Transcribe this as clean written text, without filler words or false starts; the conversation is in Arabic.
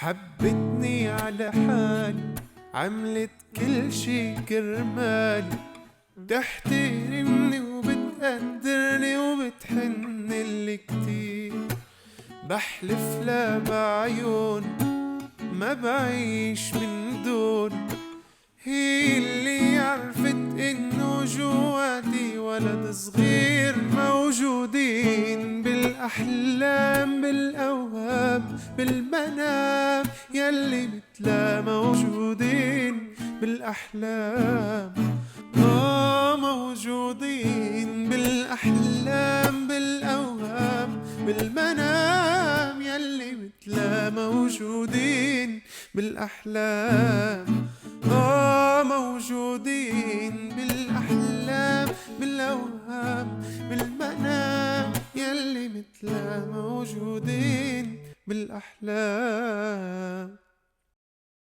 حبتني على حالي، عملت كل شي كرمالي، بتحترمني وبتقدرني وبتحنلي كتير. بحلف لا بعيون ما بعيش من دون، هي اللي عرفت انه جواتي ولد صغير موجودين بالاحلام بالاوهام بالمنام، يلي مثلا موجودين بالاحلام. موجودين بالاحلام بالاوهام بالمنام، يلي مثلا موجودين بالاحلام. موجودين بالاحلام بالاوهام بالمنام، يلي مثلا موجودين بالاحلام.